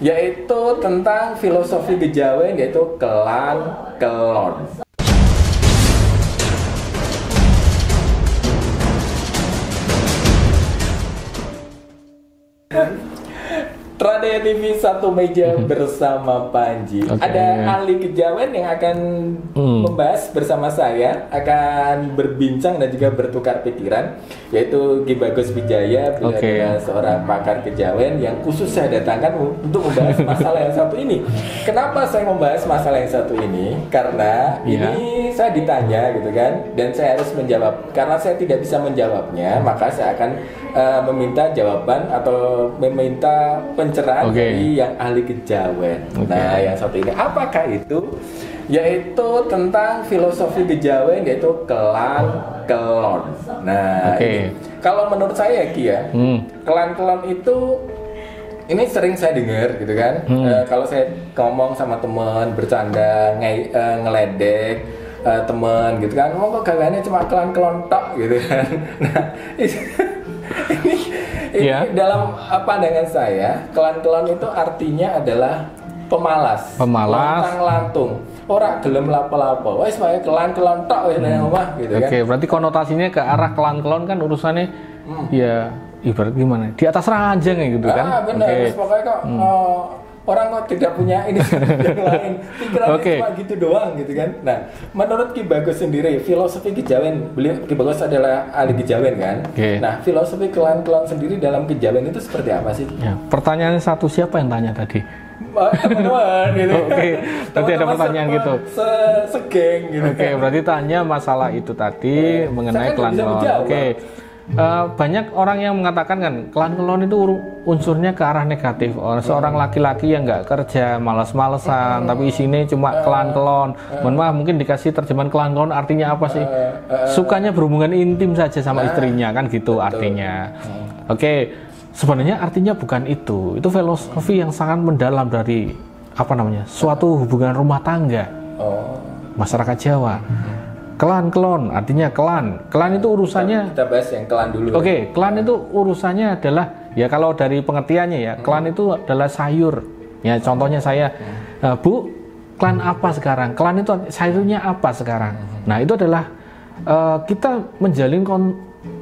yaitu tentang filosofi kejawen, yaitu kelan kelon. Tradea TV satu meja bersama Panji. Ada ahli kejawen yang akan membahas bersama saya, akan berbincang dan juga bertukar pikiran, yaitu Ki Bagus Wijaya. Beliau adalah seorang pakar kejawen yang khusus saya datangkan untuk membahas masalah yang satu ini. Kenapa saya membahas masalah yang satu ini? Karena ini saya ditanya gitu kan, dan saya harus menjawab. Karena saya tidak bisa menjawabnya, maka saya akan meminta jawaban atau meminta pencerahan dari yang ahli kejawen. Nah, yang satu ini apakah itu? Yaitu tentang filosofi kejawen, yaitu kelan kelon. Nah, kalau menurut saya Ki ya, kelan kelon itu ini sering saya dengar gitu kan. Kalau saya ngomong sama teman, bercanda, ngeledek teman gitu kan, kok gaweannya cuma kelan kelon tok gitu kan. Nah, ini dalam pandangan saya, kelan-kelon itu artinya adalah pemalas, lantang-lantung, ora gelem lapo-lapo, wis wae kelan-kelon tok wis nang omah gitu kan. Berarti konotasinya ke arah kelan-kelon kan urusannya ya ibarat gimana? Di atas ranjang ya gitu kan. Benar, pokoknya kok orang kok tidak punya ini yang lain, pikirannya cuma gitu doang gitu kan. Nah, menurut Ki Bagus sendiri, filosofi kejawen, beliau Ki Bagus adalah ahli kejawen kan. Nah, filosofi kelan-kelon sendiri dalam kejawen itu seperti apa sih? Ya, pertanyaannya satu, siapa yang tanya tadi? Teman-teman gitu. Berarti ada pertanyaan gitu. Segeng gitu. Berarti tanya masalah itu tadi mengenai kelan-kelon. Banyak orang yang mengatakan kan kelan-kelon itu unsurnya ke arah negatif. Seorang laki-laki yang nggak kerja, malas-malesan, tapi isinya cuma kelan-kelon. Mohon maaf, mungkin dikasih terjemahan kelan-kelon artinya apa sih? Sukanya berhubungan intim saja sama istrinya kan gitu artinya. Sebenarnya artinya bukan itu. Itu filosofi yang sangat mendalam dari suatu hubungan rumah tangga masyarakat Jawa. Kelan-kelon artinya kelan itu urusannya, kita bahas yang kelan dulu. Kelan itu urusannya adalah ya, kalau dari pengertiannya ya, kelan itu adalah sayur ya. Contohnya saya, Bu, kelan apa sekarang? Kelan itu sayurnya apa sekarang? Nah, itu adalah kita menjalin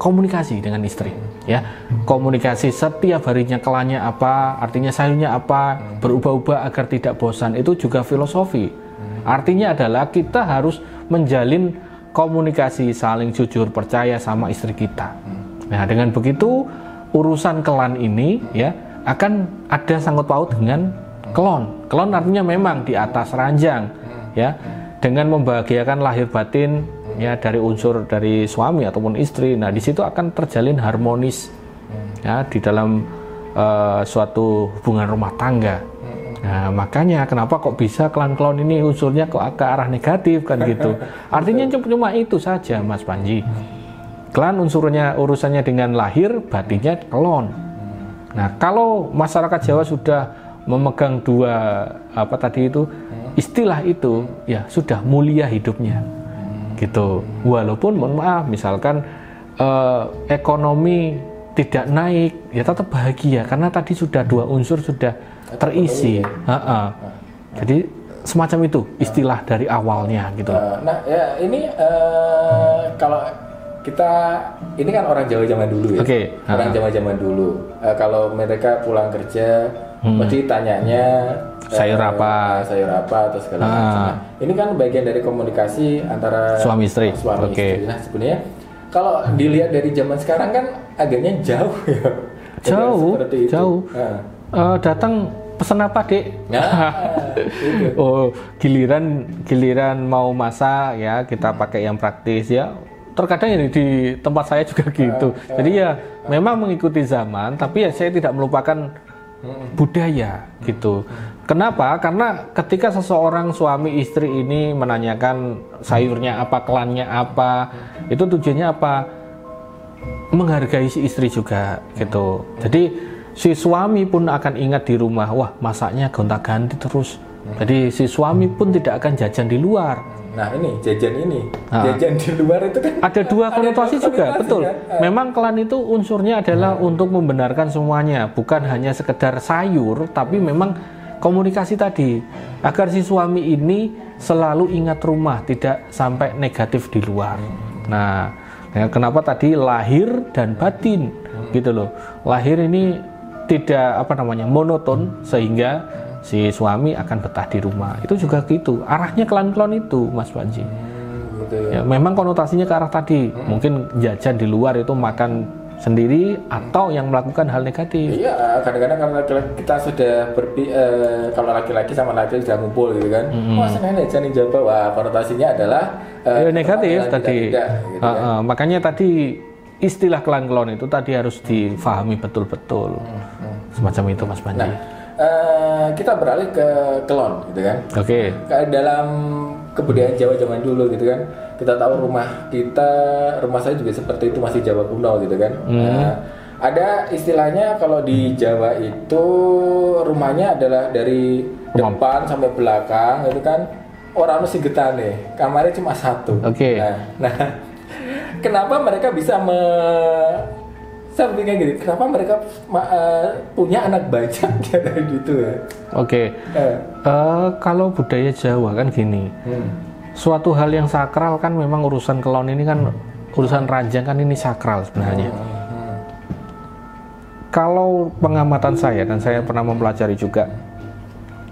komunikasi dengan istri ya. Komunikasi setiap harinya, kelannya apa, artinya sayurnya apa, berubah-ubah agar tidak bosan. Itu juga filosofi. Artinya adalah kita harus menjalin komunikasi, saling jujur, percaya sama istri kita. Nah, dengan begitu urusan kelan ini ya akan ada sangkut paut dengan kelon. Kelon artinya memang di atas ranjang ya, dengan membahagiakan lahir batin ya dari unsur dari suami ataupun istri. Nah, di situ akan terjalin harmonis ya di dalam suatu hubungan rumah tangga. Nah, makanya kenapa kok bisa kelan-kelon ini unsurnya kok ke arah negatif kan gitu. Artinya cuma itu saja Mas Panji. Kelan urusannya dengan lahir, batinnya kelon. Nah, kalau masyarakat Jawa sudah memegang dua istilah itu ya sudah mulia hidupnya. Gitu. Walaupun mohon maaf misalkan ekonomi tidak naik, ya tetap bahagia karena tadi sudah dua unsur sudah terisi. Jadi semacam itu istilah dari awalnya gitu. Nah ya ini kalau kita ini kan orang Jawa zaman dulu ya. Orang Jawa zaman dulu. Kalau mereka pulang kerja pasti tanyanya sayur apa atau segala macam. Nah, ini kan bagian dari komunikasi antara suami istri. Istri. Nah, sebenarnya kalau dilihat dari zaman sekarang kan agaknya jauh ya. Jauh. Datang pesan apa, Dek? Giliran mau masak ya kita pakai yang praktis ya. Terkadang ini di tempat saya juga gitu. Jadi ya memang mengikuti zaman, tapi ya saya tidak melupakan budaya gitu. Kenapa? Karena ketika seseorang suami istri ini menanyakan sayurnya apa, kelannya apa, itu tujuannya apa? Menghargai si istri juga gitu. Jadi si suami pun akan ingat di rumah, wah masaknya gonta-ganti terus, Jadi si suami pun tidak akan jajan di luar. Nah ini jajan di luar itu kan ada dua konotasi juga, betul. Kan? Memang klan itu unsurnya adalah untuk membenarkan semuanya, bukan hanya sekedar sayur, tapi memang komunikasi tadi agar si suami ini selalu ingat rumah, tidak sampai negatif di luar. Nah, kenapa tadi lahir dan batin, gitu loh. Lahir ini tidak monoton sehingga si suami akan betah di rumah. Itu juga gitu. Arahnya klan-klan itu, Mas Panji. Gitu ya. Ya, memang konotasinya ke arah tadi. Mungkin jajan di luar itu makan sendiri atau yang melakukan hal negatif. Iya, kadang-kadang kalau kita sudah kalau laki-laki sama laki sudah ngumpul gitu kan. Wah, senang jajan di Jawa. Wah, konotasinya adalah negatif tadi. Tidak, gitu kan. Makanya tadi istilah klan-klan itu tadi harus difahami betul-betul. Semacam itu, Mas Panji. Nah, kita beralih ke kelon gitu kan. Oke. Dalam kebudayaan Jawa zaman dulu gitu kan, kita tahu rumah saya juga seperti itu, masih Jawa kuno gitu kan. Nah, ada istilahnya kalau di Jawa itu rumahnya adalah dari depan sampai belakang gitu kan, orang mesti getane, kamarnya cuma satu. Oke. Nah, kenapa mereka bisa saya pikir gini, kenapa mereka punya anak banyak dari gitu ya? Oke. Kalau budaya Jawa kan gini, suatu hal yang sakral kan memang urusan kelon ini kan urusan ranjang kan ini sakral sebenarnya. Kalau pengamatan saya dan saya pernah mempelajari juga,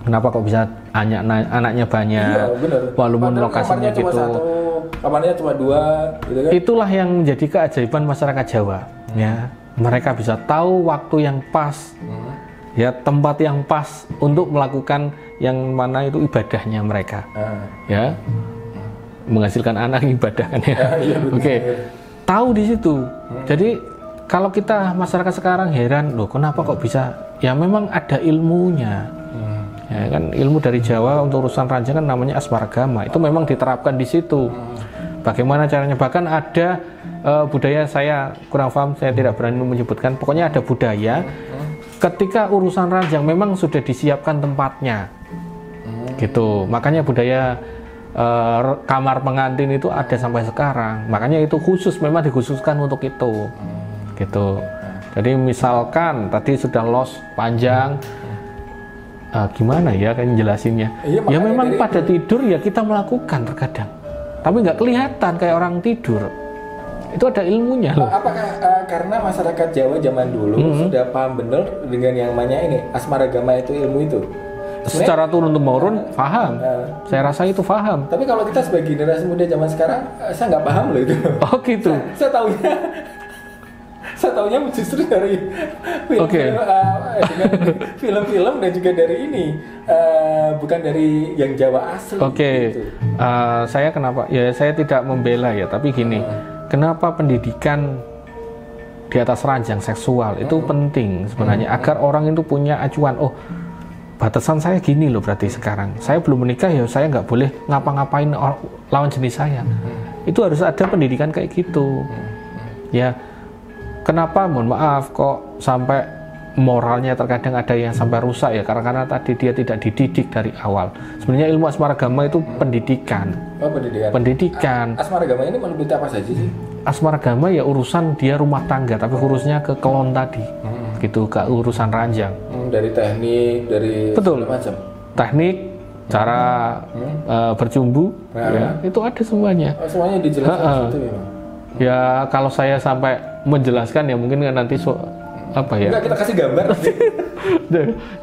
kenapa kok bisa anaknya banyak, walaupun lokasinya gitu. Kamarnya cuma 2 gitu kan? Itulah yang menjadi keajaiban masyarakat Jawa. Ya, mereka bisa tahu waktu yang pas, ya tempat yang pas untuk melakukan yang mana itu ibadahnya mereka, ya menghasilkan anak ibadah kan ya. Oke. Tahu di situ. Jadi kalau kita masyarakat sekarang heran, loh kenapa kok bisa? Ya memang ada ilmunya. Ya kan ilmu dari Jawa untuk urusan ranjang kan namanya asmaragama. Itu memang diterapkan di situ. Bagaimana caranya? Bahkan ada budaya, saya kurang paham, saya tidak berani menyebutkan. Pokoknya ada budaya ketika urusan ranjang memang sudah disiapkan tempatnya, gitu. Makanya budaya kamar pengantin itu ada sampai sekarang. Makanya itu khusus, memang dikhususkan untuk itu, gitu. Jadi misalkan tadi sudah los panjang. Gimana ya kan jelasinnya? Ya memang pada tidur ya kita melakukan terkadang, tapi nggak kelihatan kayak orang tidur. Itu ada ilmunya loh. Apakah karena masyarakat Jawa zaman dulu sudah paham benar dengan yang namanya ini asmaragama itu ilmu itu? Secara turun temurun paham. Saya rasa itu paham. Tapi kalau kita sebagai generasi muda zaman sekarang, saya nggak paham loh itu. Oh gitu. Saya tahunya justru dari film-film dan juga dari ini, bukan dari yang Jawa asli. Gitu. Saya kenapa? Ya saya tidak membela ya, tapi gini, kenapa pendidikan di atas ranjang seksual itu penting sebenarnya agar orang itu punya acuan. Oh, batasan saya gini loh, berarti sekarang saya belum menikah ya saya nggak boleh ngapa-ngapain lawan jenis saya. Itu harus ada pendidikan kayak gitu. Ya. Kenapa? Mohon maaf kok sampai moralnya terkadang ada yang sampai rusak ya karena tadi dia tidak dididik dari awal. Sebenarnya ilmu asmaragama itu pendidikan. Oh, pendidikan. Asmaragama ini meliputi apa saja sih? Asmaragama ya urusan dia rumah tangga, tapi urusnya ke kelon tadi, gitu, ke urusan ranjang. Dari teknik, dari betul. Macam. Teknik, cara bercumbu, ya, itu ada semuanya. Oh, semuanya dijelaskan itu ya. Ya kalau saya sampai menjelaskan ya mungkin nanti apa ya? Enggak, kita kasih gambar.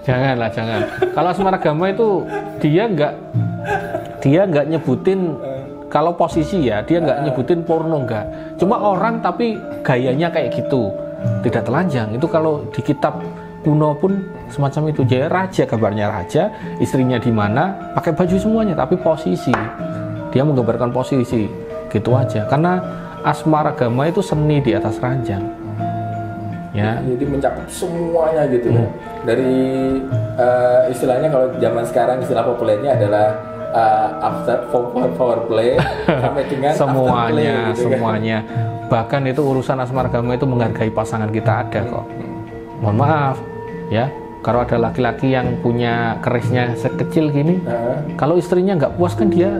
Janganlah, jangan. Kalau asmaragama itu dia nggak nyebutin kalau posisi ya, dia nggak nyebutin porno enggak. Cuma orang tapi gayanya kayak gitu, tidak telanjang. Itu kalau di kitab kuno pun semacam itu. Jadi raja, kabarnya raja, istrinya di mana, pakai baju semuanya, tapi posisi dia menggambarkan posisi, gitu aja. Karena asmaragama itu seni di atas ranjang. Ya. Jadi mencakup semuanya gitu ya. Dari istilahnya kalau zaman sekarang istilah populernya adalah after power play sampai dengan semuanya, gitu semuanya. Kan? Bahkan itu urusan asmaragama itu menghargai pasangan kita ada kok. Mohon maaf, ya. kalau ada laki-laki yang punya kerisnya sekecil gini, kalau istrinya nggak puas kan dia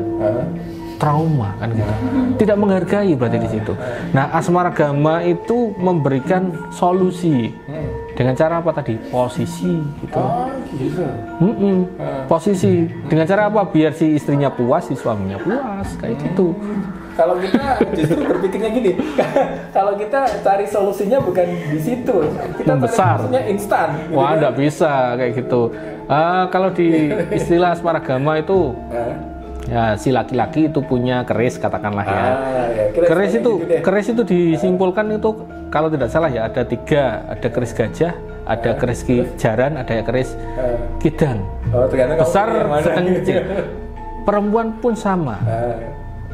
trauma kan gitu. Tidak menghargai berarti di situ. Nah, asmaragama itu memberikan solusi dengan cara apa tadi? Posisi gitu. Oh, gitu. Posisi dengan cara apa? Biar si istrinya puas, si suaminya puas kayak gitu. Kalau kita justru berpikirnya gini, kalau kita cari solusinya bukan di situ, kita cari solusinya instan. Gitu. Wah, nggak bisa kayak gitu. Kalau di istilah asmaragama itu, ya si laki-laki itu punya keris katakanlah ya. Keris itu disimpulkan itu kalau tidak salah ya ada 3, ada keris gajah, ada keris jaran, ada keris kidang. Besar, sedang, kecil. Perempuan pun sama.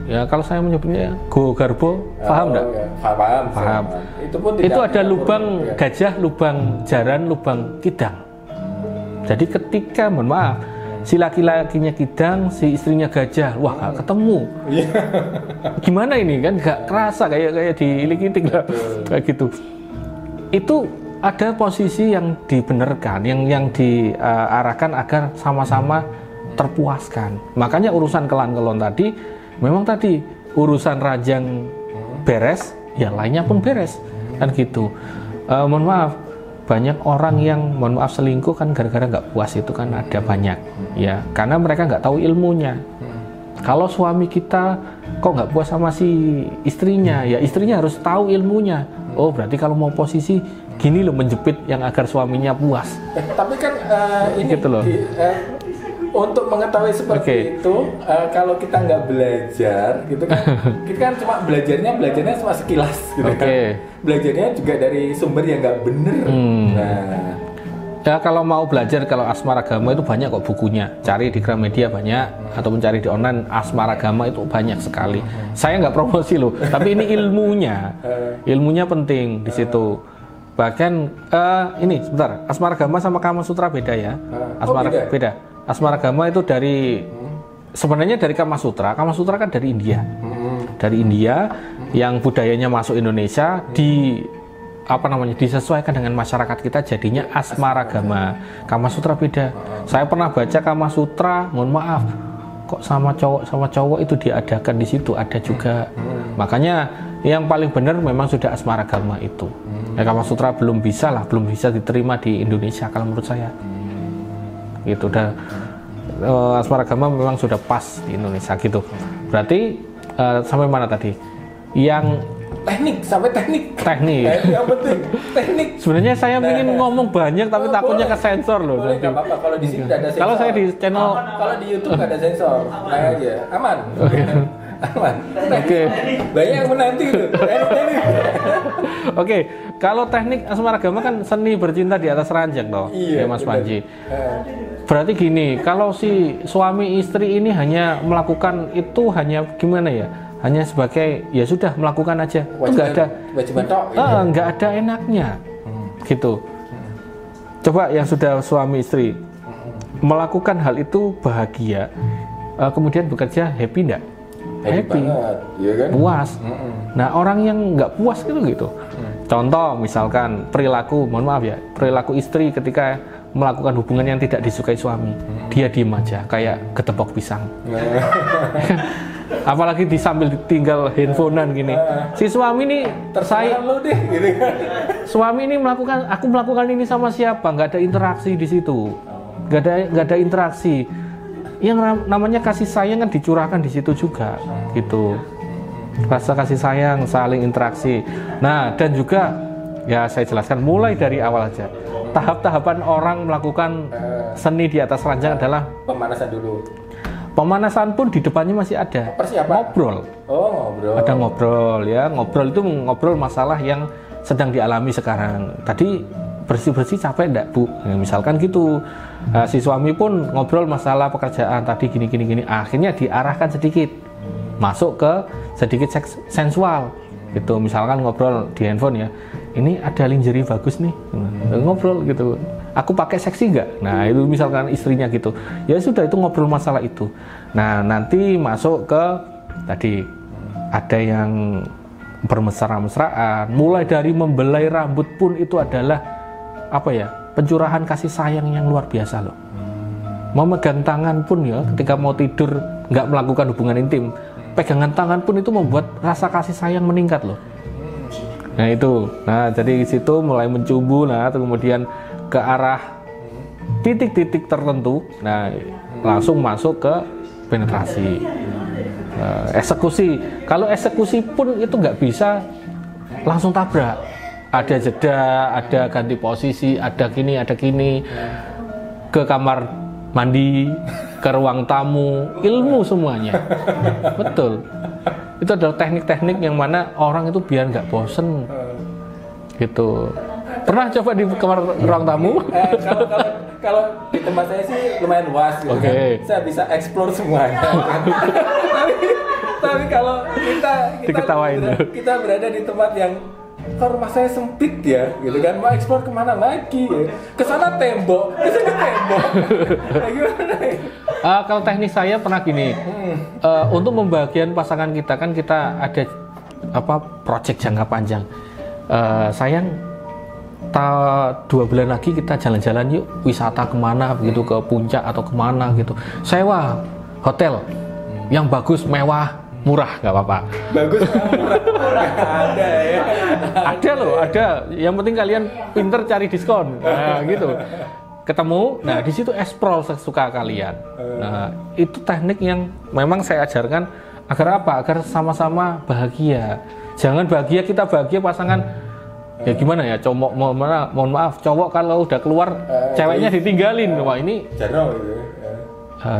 Ya kalau saya menyebutnya go garbo, paham nggak? Paham. Itu ada lubang gajah, lubang jaran, lubang kidang. Jadi ketika mohon maaf si laki-lakinya kidang, si istrinya gajah, wah gak ketemu. Gimana ini kan gak kerasa kayak diilik-ilik lah kayak gitu. Itu ada posisi yang dibenarkan, yang diarahkan agar sama-sama terpuaskan. Makanya urusan kelan-kelon tadi, memang tadi urusan rajang beres, ya lainnya pun beres kan gitu. Mohon maaf. Banyak orang yang mohon maaf selingkuh kan gara-gara nggak puas itu kan ada banyak ya karena mereka nggak tahu ilmunya. Kalau suami kita kok nggak puas sama si istrinya, ya istrinya harus tahu ilmunya. Oh berarti kalau mau posisi gini loh menjepit yang agar suaminya puas. Tapi kan ini gitu loh. Untuk mengetahui seperti itu, kalau kita nggak belajar, gitu kan, kita kan cuma belajarnya cuma sekilas, gitu kan. Belajarnya juga dari sumber yang nggak bener. Nah, ya kalau mau belajar kalau asmaragama itu banyak kok bukunya. Cari di Gramedia banyak, ataupun cari di online asmaragama itu banyak sekali. Saya nggak promosi loh, tapi ini ilmunya penting di situ. Bahkan ini sebentar, asmaragama sama Kama Sutra beda ya. Beda. Asmaragama itu sebenarnya dari Kama Sutra. Kama Sutra kan dari India. Dari India yang budayanya masuk Indonesia disesuaikan dengan masyarakat kita jadinya asmaragama. Kama Sutra beda. Saya pernah baca Kama Sutra, mohon maaf, kok sama cowok itu diadakan di situ ada juga. Makanya yang paling benar memang sudah asmaragama itu. Kama Sutra belum bisa diterima di Indonesia kalau menurut saya. Gitu udah asmaragama memang sudah pas di Indonesia gitu. Berarti sampai mana tadi? Yang teknik. Yang penting teknik. Sebenarnya saya ingin ngomong banyak tapi takutnya ke sensor loh. Boleh, nggak apa-apa kalau di sini ada sensor. Kalau saya di channel kalau di YouTube nggak ada sensor, naik aja, aman. Aman. Oke. Banyak yang menanti tuh. Oke, kalau teknik asmaragama kan seni bercinta di atas ranjang toh, ya Mas Panji. Berarti gini, kalau si suami istri ini hanya melakukan itu hanya gimana ya? Hanya sebagai ya sudah melakukan aja. Nggak ada enaknya. Gitu. Coba yang sudah suami istri melakukan hal itu bahagia, kemudian bekerja happy enggak? Happy, ya kan? Puas. Nah orang yang nggak puas gitu. Contoh misalkan perilaku, mohon maaf ya, perilaku istri ketika melakukan hubungan yang tidak disukai suami, dia diem aja kayak ketepok pisang. Apalagi sambil ditinggal handphonean gini. Si suami ini suami ini aku melakukan ini sama siapa? Nggak ada interaksi di situ. Nggak ada interaksi. Yang namanya kasih sayang kan dicurahkan di situ juga, gitu. Rasa kasih sayang, saling interaksi. Nah, dan juga ya saya jelaskan mulai dari awal aja. Tahap-tahapan orang melakukan seni di atas ranjang adalah pemanasan dulu. Pemanasan pun di depannya masih ada. Persiapan. Ngobrol. Oh, ngobrol. Ada ngobrol ya. Ngobrol itu ngobrol masalah yang sedang dialami sekarang. Tadi bersih-bersih capek enggak, Bu? Ya, misalkan gitu. Si suami pun ngobrol masalah pekerjaan tadi gini. Akhirnya diarahkan sedikit. Masuk ke sedikit sensual. Gitu. Misalkan ngobrol di handphone ya. Ini ada lingerie bagus nih. Ngobrol gitu. Aku pakai seksi nggak? Nah itu misalkan istrinya gitu. Ya sudah itu ngobrol masalah itu. Nah nanti masuk ke tadi ada yang bermesra-mesraan. Mulai dari membelai rambut pun itu adalah apa ya? pencurahan kasih sayang yang luar biasa loh. Memegang tangan pun ya, ketika mau tidur nggak melakukan hubungan intim, pegangan tangan pun itu membuat rasa kasih sayang meningkat loh. Nah itu, nah jadi di situ mulai mencumbu, nah kemudian ke arah titik-titik tertentu, nah langsung masuk ke penetrasi, eksekusi. Kalau eksekusi pun itu nggak bisa langsung tabrak, ada jeda, ada ganti posisi, ada gini, ke kamar mandi, ke ruang tamu, ilmu semuanya. Betul. Itu adalah teknik-teknik yang mana orang itu biar nggak bosen gitu. Pernah coba di kamar ruang tamu? Kalau di tempat saya sih lumayan luas gitu kan. Saya bisa explore semuanya. tapi kalau kita berada di tempat yang kalau rumah saya sempit ya, gitu kan, mau eksplor kemana lagi ya? Kesana tembok, kesini tembok. Nah, gimana ya? Kalau teknik saya pernah gini, untuk membagian pasangan kita kan kita ada project jangka panjang. Sayang, 2 bulan lagi kita jalan-jalan yuk, wisata kemana, begitu ke puncak atau kemana gitu. Sewa hotel yang bagus, mewah, murah, nggak apa-apa. Bagus, murah. Ada ya. Ada loh, ada. Yang penting kalian pinter cari diskon. Nah, gitu. Ketemu, nah di situ explore sesuka kalian. Nah, itu teknik yang memang saya ajarkan agar apa? Agar sama-sama bahagia. Jangan bahagia kita bahagia pasangan. Ya gimana ya, mohon maaf, cowok kalau udah keluar ceweknya ditinggalin. Wah, ini jarang gitu.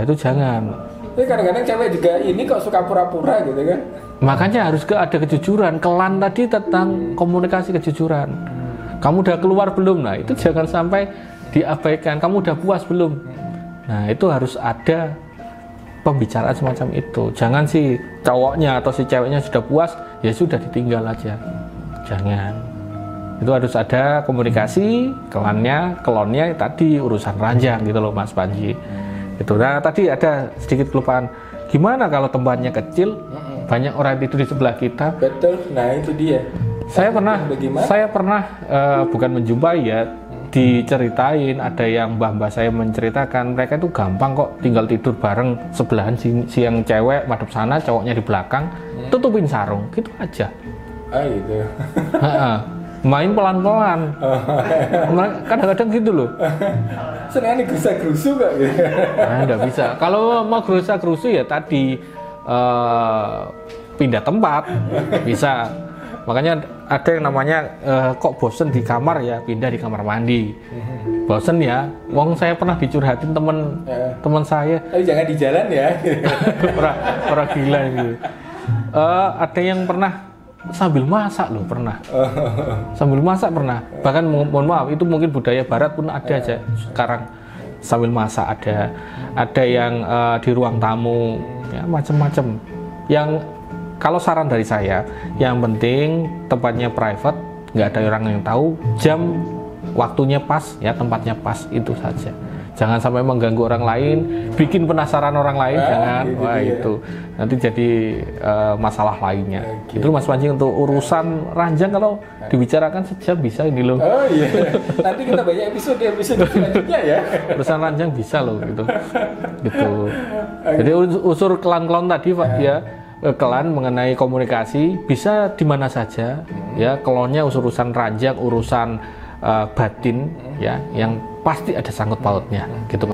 Itu jangan. Tapi kadang-kadang cewek juga ini kok suka pura-pura gitu kan. Makanya harus ada kejujuran. Kelan tadi tentang komunikasi kejujuran. Kamu udah keluar belum? Nah itu jangan sampai diabaikan. Kamu udah puas belum? Nah itu harus ada pembicaraan semacam itu. Jangan si cowoknya atau si ceweknya sudah puas, ya sudah ditinggal aja. Jangan. Itu harus ada komunikasi, kelonnya tadi urusan ranjang gitu loh Mas Panji. Itu. Nah tadi ada sedikit kelupaan. Gimana kalau tempatnya kecil, banyak orang tidur di sebelah kita? Betul. Nah itu dia. Saya pernah bukan menjumpai ya, diceritain ada yang mbah-mbah saya menceritakan mereka itu gampang kok tinggal tidur bareng sebelahan, si yang cewek madep sana, cowoknya di belakang, tutupin sarung, gitu aja. Gitu. Main pelan-pelan. Kadang-kadang gitu loh. Senang nih gerusa-gerusu nggak gitu? Nah, nggak bisa. Kalau mau gerusa-gerusu ya tadi pindah tempat bisa. Makanya ada yang namanya kok bosen di kamar ya pindah di kamar mandi. Bosen ya. Wong saya pernah dicurhatin teman saya. Tapi jangan di jalan ya. Orang gila gitu. Ada yang pernah sambil masak loh, pernah. Sambil masak pernah. Bahkan mohon maaf itu mungkin budaya barat pun ada aja sekarang, sambil masak ada. Ada yang di ruang tamu ya macam-macam. Yang kalau saran dari saya, yang penting tempatnya private, nggak ada orang yang tahu, jam waktunya pas ya, tempatnya pas, itu saja. Jangan sampai mengganggu orang lain, bikin penasaran orang lain, jangan. Wah itu nanti jadi masalah lainnya. Itu Mas Panji untuk urusan ranjang kalau dibicarakan sejam bisa ini loh. Oh iya. Nanti kita banyak episode selanjutnya ya. Urusan ranjang bisa loh gitu. Gitu. Jadi unsur kelan-kelan tadi Pak ya, kelan mengenai komunikasi bisa di mana saja ya. Kelonnya urusan ranjang, urusan batin ya, yang pasti ada sangkut pautnya gitu.